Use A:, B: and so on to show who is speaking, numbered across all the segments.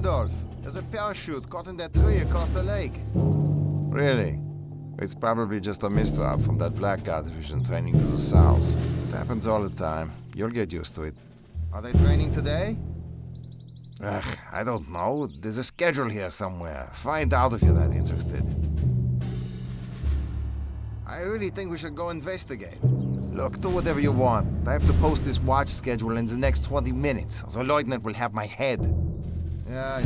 A: Rudolph. There's a parachute caught in that tree across the lake. Really? It's probably just a misdrop from that Blackguard division training to the south. It happens all the time. You'll get used to it. Are they training today? Ugh, I don't know. There's a schedule here somewhere. Find out if you're that interested. I really think we should go investigate. Look, do whatever you want. I have to post this watch schedule in the next 20 minutes, so Lieutenant will have my head. Yeah.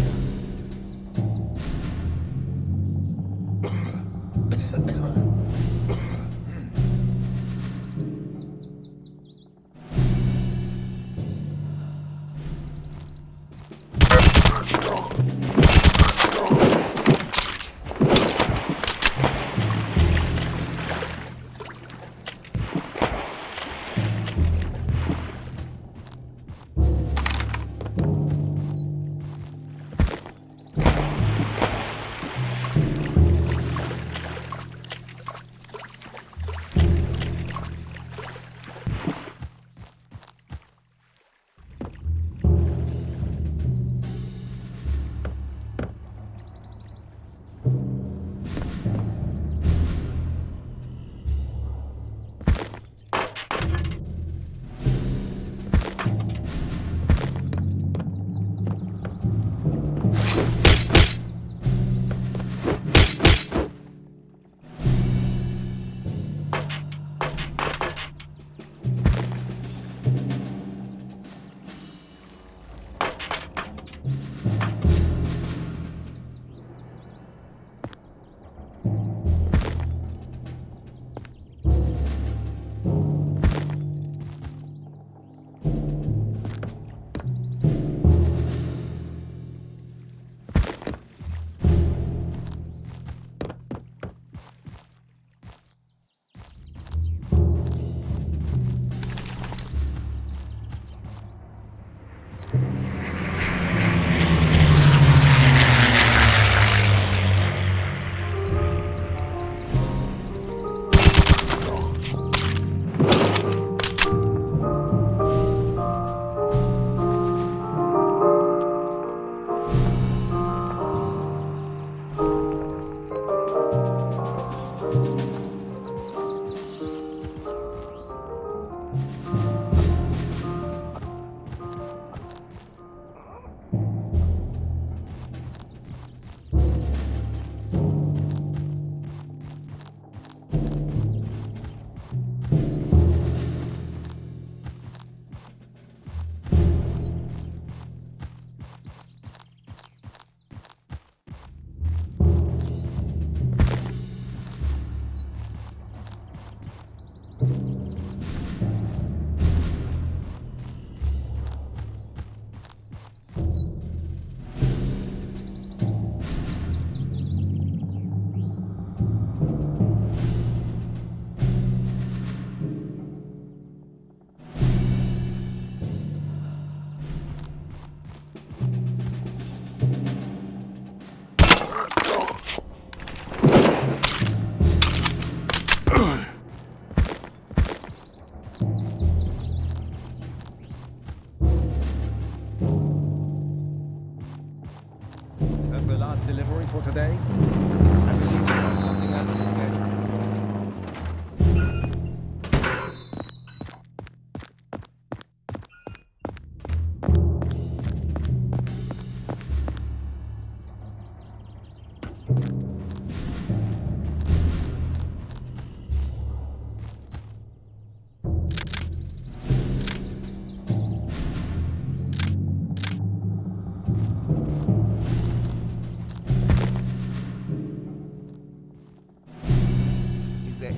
B: Delivery for today?
A: I believe so. Nothing else is scheduled.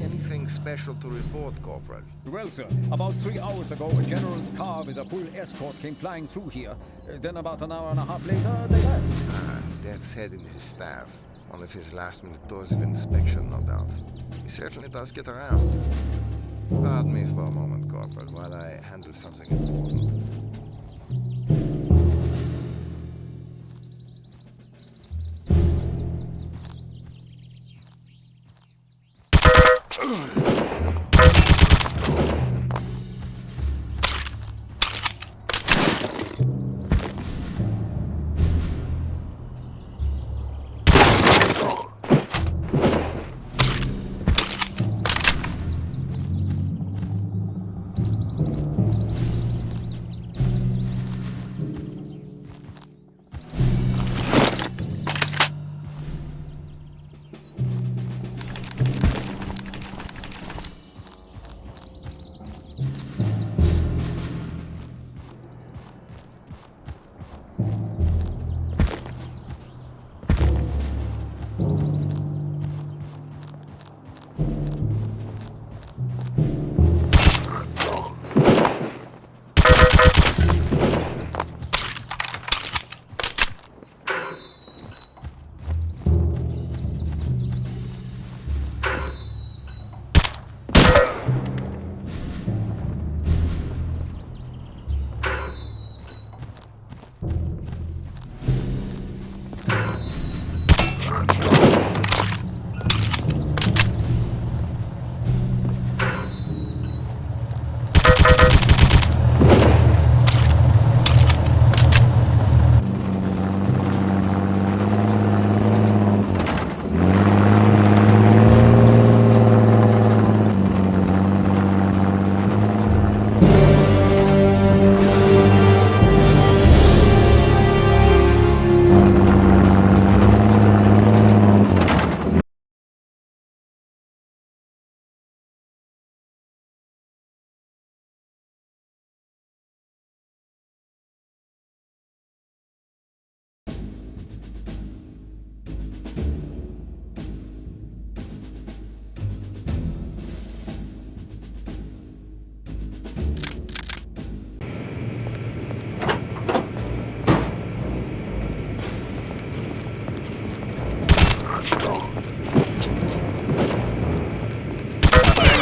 A: Anything special to report, Corporal?
B: Well, sir, about 3 hours ago, a general's car with a full escort came flying through here. Then about an hour and a half later, they left.
A: Death's head in his staff. One of his last-minute tours of inspection, no doubt. He certainly does get around. Pardon me for a moment, Corporal, while I handle something important.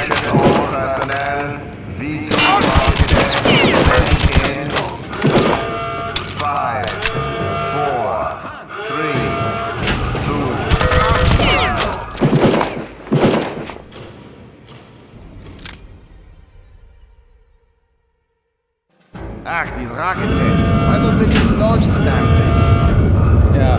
A: Attention all personnel. V2 rocket test in 5, 4, 3, 2, 1. Ach, these rocket tests. Why don't they just launch the damn thing?
B: Yeah.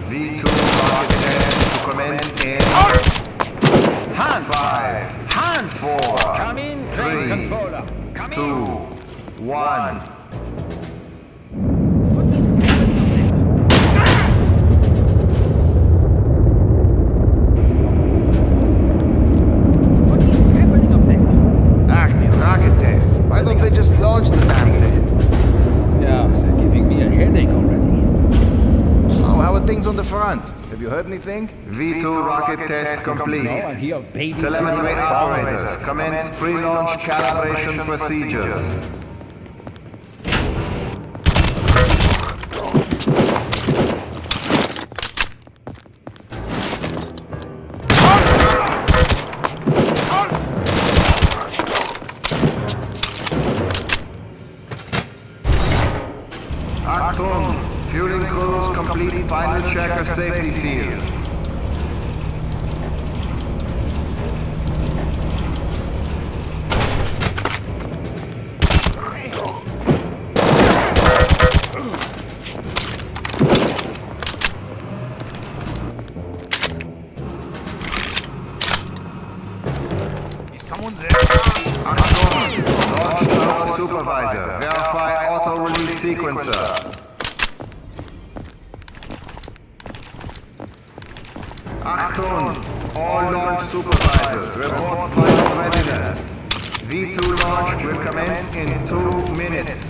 A: V2 rocket test to commence in
B: Hand!
A: 5,
B: Hand!
A: 4,
B: Come in, train
A: 3,
B: controller. Come
A: 2,
B: in!
A: 1.
B: What is happening up there? What is happening up there?
A: Ach, these rocket tests. Why don't they just launch the damn thing?
B: Yeah, they're giving me a headache already.
A: So, how are things on the front? Have you heard anything? V2 rocket test complete.
B: No, I'm here babysitting
A: Telemetry
B: a dog.
A: operators, commence pre-launch calibration procedures. Achtung! Fueling crews complete final check of safety seals.
C: Is someone there?
A: Achtung! Launch tower supervisor. Verify auto-release sequencer. Achtung! All launch supervisors, report final readiness. V2 launch will commence in 2 minutes.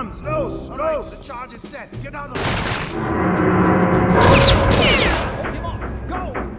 C: guns! Close! Close! The charge is set. Get out of it!
B: Hold him off! Go!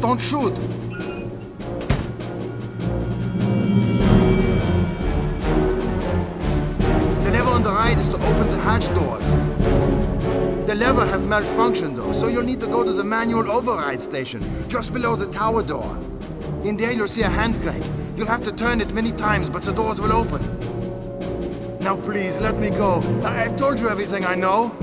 A: don't shoot. The lever on the right is to open the hatch doors. The lever has malfunctioned though, so you'll need to go to the manual override station, just below the tower door. In there you'll see a hand crank. You'll have to turn it many times, but the doors will open. Now please, let me go. I've told you everything I know.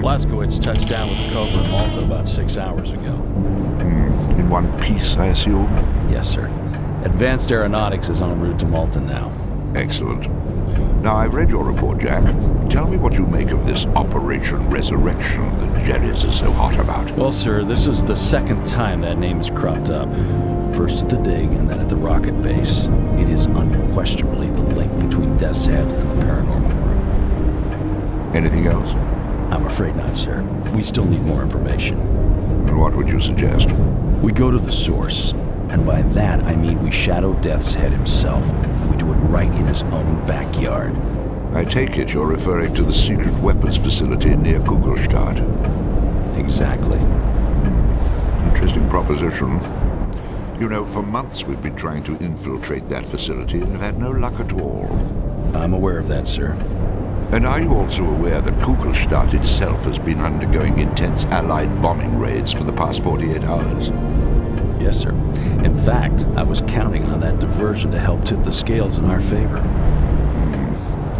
B: Blazkowicz touched down with the Cobra in Malta about 6 hours ago.
D: In one piece, I assume?
B: Yes, sir. Advanced Aeronautics is en route to Malta now.
D: Excellent. Now, I've read your report, Jack. Tell me what you make of this Operation Resurrection that Jerry's is so hot about.
B: Well, sir, this is the second time that name has cropped up. First at the dig, and then at the rocket base. It is unquestionably the link between Death's Head and the paranormal group.
D: Anything else?
E: I'm afraid not, sir. We still need more information.
D: And what would you suggest?
E: We go to the source, and by that I mean we shadow Death's head himself, and we do it right in his own backyard.
D: I take it you're referring to the secret weapons facility near Kugelstadt.
E: Exactly.
D: Interesting proposition. You know, for months we've been trying to infiltrate that facility and have had no luck at all.
E: I'm aware of that, sir.
D: And are you also aware that Kugelstadt itself has been undergoing intense Allied bombing raids for the past 48 hours?
E: Yes, sir. In fact, I was counting on that diversion to help tip the scales in our favor.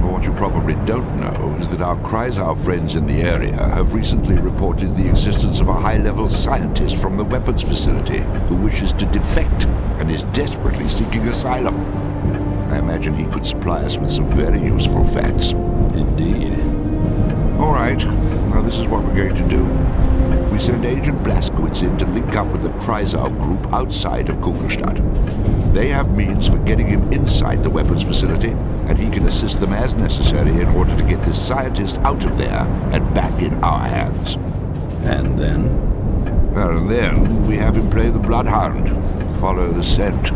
D: Well, what you probably don't know is that our Kreisau friends in the area have recently reported the existence of a high-level scientist from the weapons facility who wishes to defect and is desperately seeking asylum. I imagine he could supply us with some very useful facts.
E: Indeed.
D: All right, now this is what we're going to do. We send Agent Blazkowicz in to link up with the Kreisau group outside of Kugelstadt. They have means for getting him inside the weapons facility, and he can assist them as necessary in order to get this scientist out of there and back in our hands.
E: And then?
D: Well, and then we have him play the bloodhound, follow the scent.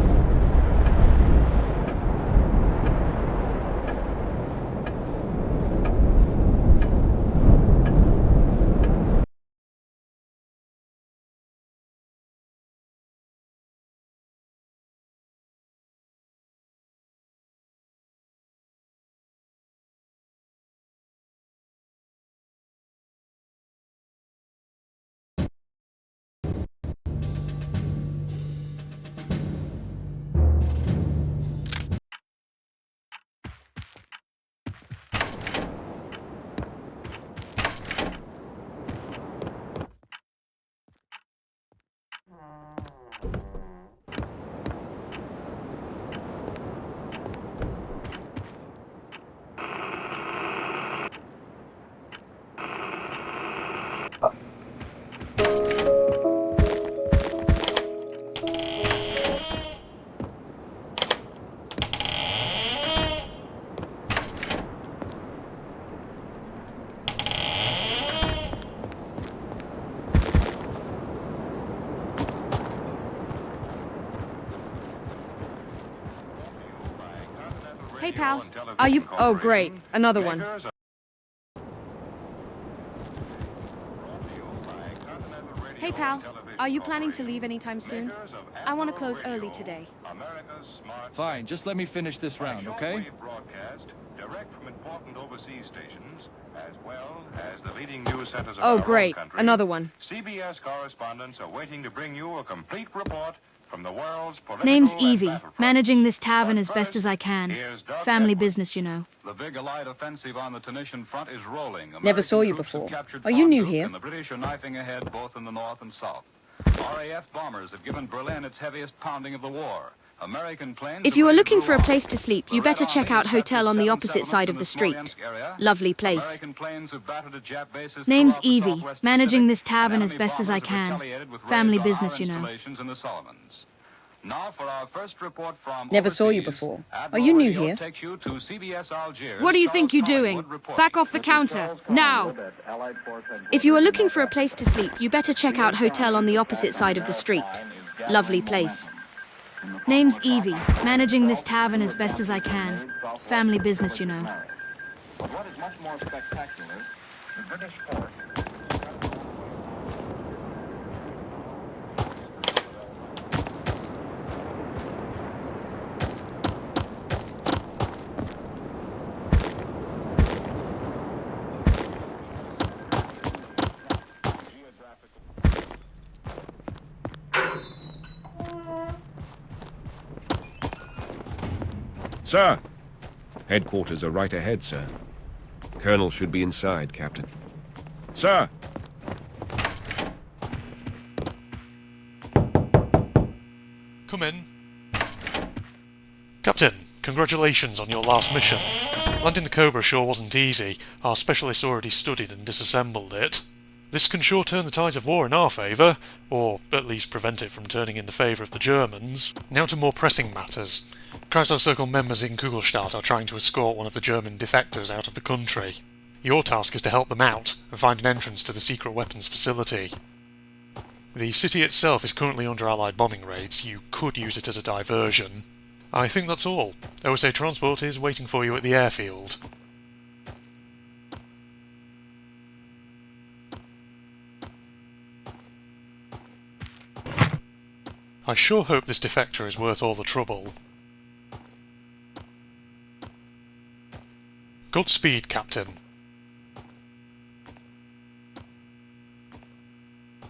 F: Hey, pal. Are you... Oh, great. Another one. Hey, pal. Are you planning to leave anytime soon? I want to close early today.
G: Fine, just let me finish this round, okay?
F: Oh, great. Another one.
A: CBS correspondents are waiting to bring you a complete report from the world's political
F: Name's
A: and
F: Evie.
A: battlefront.
F: Managing this tavern as
A: But
F: best as I can.
A: here's Doug
F: Family
A: Edwards.
F: business, you know.
H: The big Allied offensive on the Tunisian front is rolling.
I: Never saw you
H: American troops have
I: before.
H: captured
I: Are you new
H: Tobruk,
I: here?
H: And the British are knifing ahead both in the north and south. RAF bombers have given Berlin its heaviest pounding of the war. American planes
F: If you are
H: have
F: looking
H: raised
F: for a
H: blue
F: place to sleep,
H: The
F: you
H: Red
F: better check
H: Army
F: out
H: has
F: hotel on the
H: captured
F: opposite
H: 7
F: side of the
H: settlements
F: street.
H: in the Smolensk area.
F: Lovely place.
H: American planes have battered at Jap bases
F: Name's
H: throughout the
F: Evie.
H: Southwest
F: Managing
H: Pacific,
F: this tavern
H: and
F: as
H: enemy
F: best as I
H: bombers have
F: can.
H: retaliated with
F: Family
H: raids on
F: business,
H: our
F: you know.
H: installations in the Solomons. Now for our first report from
I: Never saw you
H: overseas.
I: before. Are
H: Admiral
I: you new
H: Radio
I: here?
H: takes you to CBS Algiers.
F: What do you think
H: Charles
F: you're doing?
H: Collingwood reporting.
F: Back off the counter. Now! If you are looking for a place to sleep, you better check out hotel on the opposite side of the street. Lovely place. Name's Evie. Managing this tavern as best as I can. Family business, you know.
H: But what is much more spectacular, the British fort.
J: Sir! Headquarters are right ahead, sir. Colonel should be inside, Captain. Sir!
K: Come in. Captain, congratulations on your last mission. Landing the Cobra sure wasn't easy. Our specialists already studied and disassembled it. This can sure turn the tides of war in our favour, or at least prevent it from turning in the favour of the Germans. Now to more pressing matters. Kreisau Circle members in Kugelstadt are trying to escort one of the German defectors out of the country. Your task is to help them out and find an entrance to the secret weapons facility. The city itself is currently under Allied bombing raids. You could use it as a diversion. I think that's all. OSA transport is waiting for you at the airfield. I sure hope this defector is worth all the trouble. Godspeed, Captain.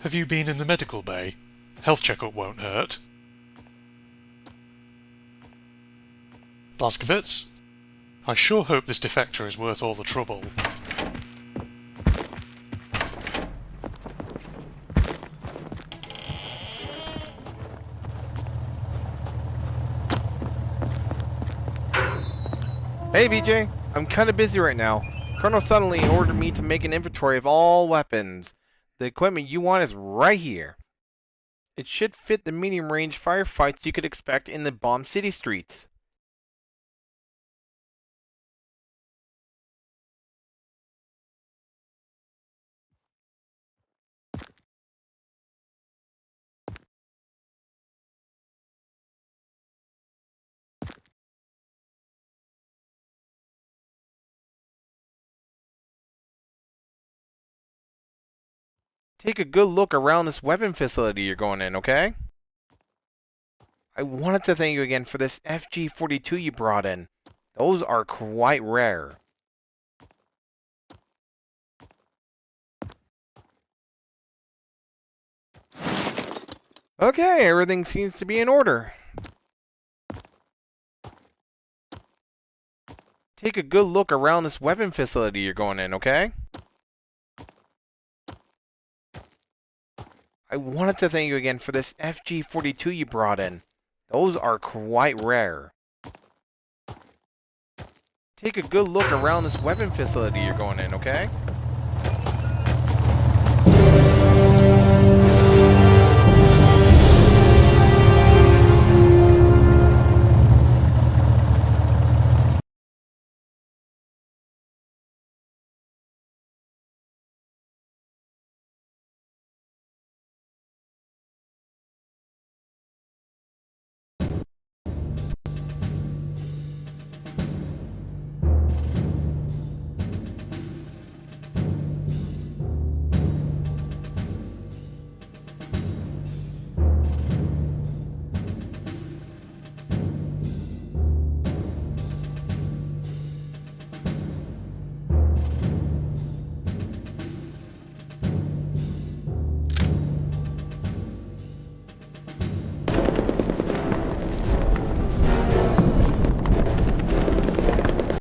K: Have you been in the medical bay? Health checkup won't hurt. Blazkowicz? I sure hope this defector is worth all the trouble.
I: Hey VJ, I'm kinda busy right now. Colonel suddenly ordered me to make an inventory of all weapons. The equipment you want is right here. It should fit the medium-range firefights you could expect in the bomb city streets. Take a good look around this weapon facility you're going in, okay? I wanted to thank you again for this FG-42 you brought in. Those are quite rare. Okay, everything seems to be in order. Take a good look around this weapon facility you're going in, okay? I wanted to thank you again for this FG-42 you brought in. Those are quite rare. Take a good look around this weapon facility you're going in, okay?